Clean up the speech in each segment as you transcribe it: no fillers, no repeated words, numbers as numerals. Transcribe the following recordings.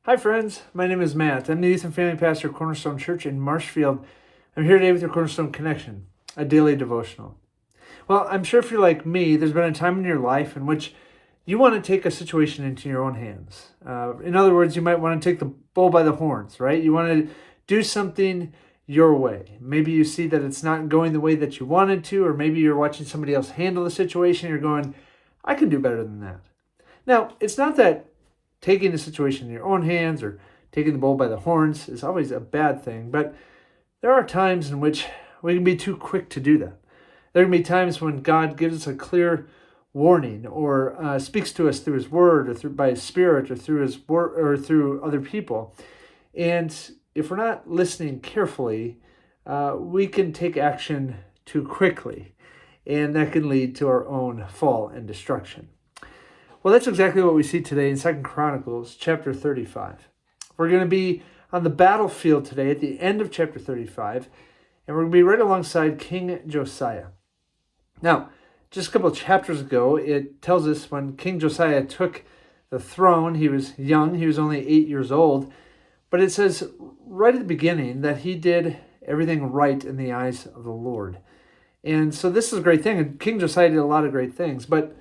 Hi friends, my name is Matt. I'm the youth and family pastor of Cornerstone Church in Marshfield. I'm here today with your Cornerstone Connection, a daily devotional. Well, I'm sure if you're like me, there's been a time in your life in which you want to take a situation into your own hands. In other words, you might want to take the bull by the horns, right? You want to do something your way. Maybe you see that it's not going the way that you wanted to, or maybe you're watching somebody else handle the situation. You're going, I can do better than that. Now, it's not that taking the situation in your own hands or taking the bull by the horns is always a bad thing, but there are times in which we can be too quick to do that. There can be times when God gives us a clear warning or speaks to us through His Word or by His Spirit or through His word or through other people. And if we're not listening carefully, we can take action too quickly, and that can lead to our own fall and destruction. Well, that's exactly what we see today in 2 Chronicles chapter 35. We're going to be on the battlefield today at the end of chapter 35, and we're going to be right alongside King Josiah. Now, just a couple of chapters ago, it tells us when King Josiah took the throne, he was young, he was only 8 years old, but it says right at the beginning that he did everything right in the eyes of the Lord. And so this is a great thing, and King Josiah did a lot of great things, but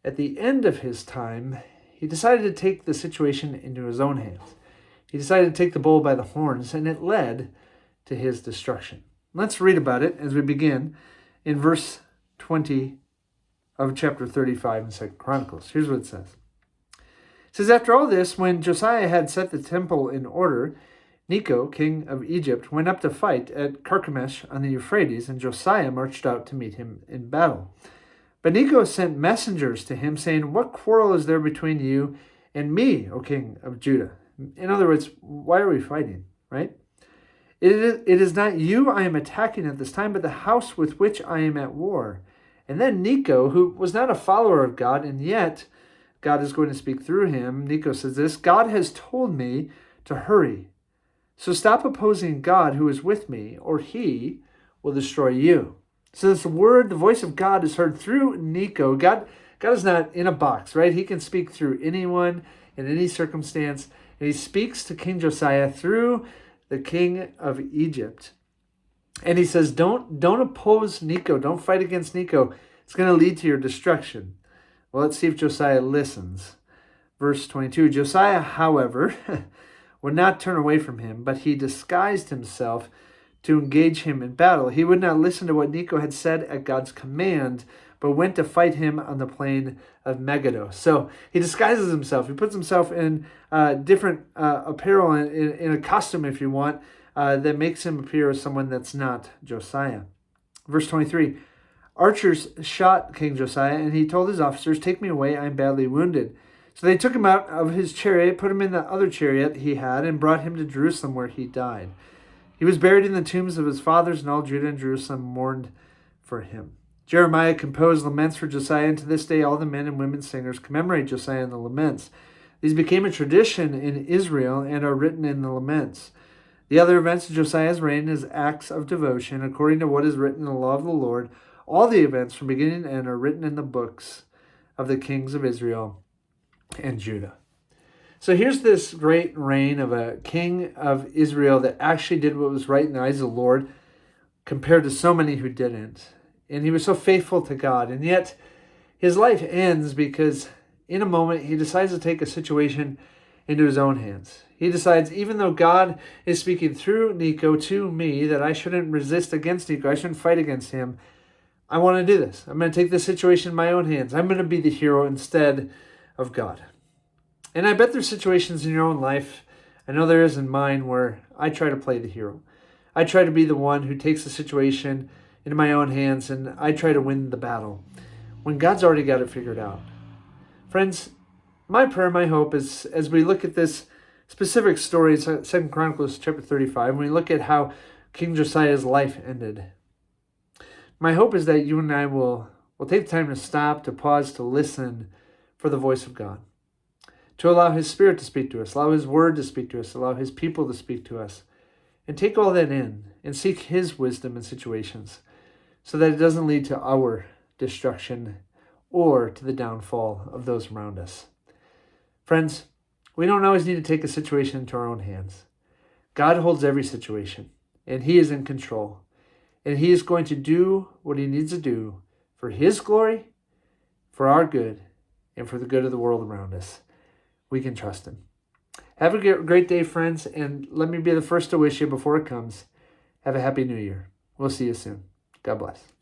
at the end of his time, he decided to take the situation into his own hands. He decided to take the bull by the horns, and it led to his destruction. Let's read about it as we begin in verse 20 of chapter 35 in 2 Chronicles. Here's what it says. It says, after all this, when Josiah had set the temple in order, Necho, king of Egypt, went up to fight at Carchemish on the Euphrates, and Josiah marched out to meet him in battle. But Necho sent messengers to him, saying, what quarrel is there between you and me, O king of Judah? In other words, why are we fighting, right? It is not you I am attacking at this time, but the house with which I am at war. And then Necho, who was not a follower of God, and yet God is going to speak through him, Necho says this, God has told me to hurry. So stop opposing God who is with me, or he will destroy you. So this word, the voice of God is heard through Necho. God is not in a box, right? He can speak through anyone in any circumstance. And he speaks to King Josiah through the king of Egypt. And he says, don't oppose Necho. Don't fight against Necho. It's going to lead to your destruction. Well, let's see if Josiah listens. Verse 22, Josiah, however, would not turn away from him, but he disguised himself to engage him in battle. He would not listen to what Necho had said at God's command, but went to fight him on the plain of Megiddo. So he disguises himself. He puts himself in different apparel, in a costume, if you want, that makes him appear as someone that's not Josiah. Verse 23, archers shot King Josiah, and he told his officers, take me away, I am badly wounded. So they took him out of his chariot, put him in the other chariot he had, and brought him to Jerusalem, where he died. He was buried in the tombs of his fathers, and all Judah and Jerusalem mourned for him. Jeremiah composed laments for Josiah, and to this day all the men and women singers commemorate Josiah in the laments. These became a tradition in Israel and are written in the laments. The other events of Josiah's reign is acts of devotion, according to what is written in the law of the Lord. All the events from beginning to end are written in the books of the kings of Israel and Judah. So here's this great reign of a king of Israel that actually did what was right in the eyes of the Lord compared to so many who didn't. And he was so faithful to God. And yet his life ends because in a moment he decides to take a situation into his own hands. He decides, even though God is speaking through Necho to me, that I shouldn't resist against Necho, I shouldn't fight against him. I want to do this. I'm going to take this situation in my own hands. I'm going to be the hero instead of God. And I bet there's situations in your own life, I know there is in mine, where I try to play the hero. I try to be the one who takes the situation into my own hands, and I try to win the battle, when God's already got it figured out. Friends, my prayer, my hope is, as we look at this specific story, 2 Chronicles chapter 35, when we look at how King Josiah's life ended, my hope is that you and I will take the time to stop, to pause, to listen for the voice of God. To allow His Spirit to speak to us, allow His Word to speak to us, allow His people to speak to us, and take all that in and seek His wisdom in situations so that it doesn't lead to our destruction or to the downfall of those around us. Friends, We don't always need to take a situation into our own hands. God holds every situation, and He is in control. And He is going to do what He needs to do for His glory, for our good, and for the good of the world around us. We can trust Him. Have a great day, friends, and let me be the first to wish you before it comes. Have a happy new year. We'll see you soon. God bless.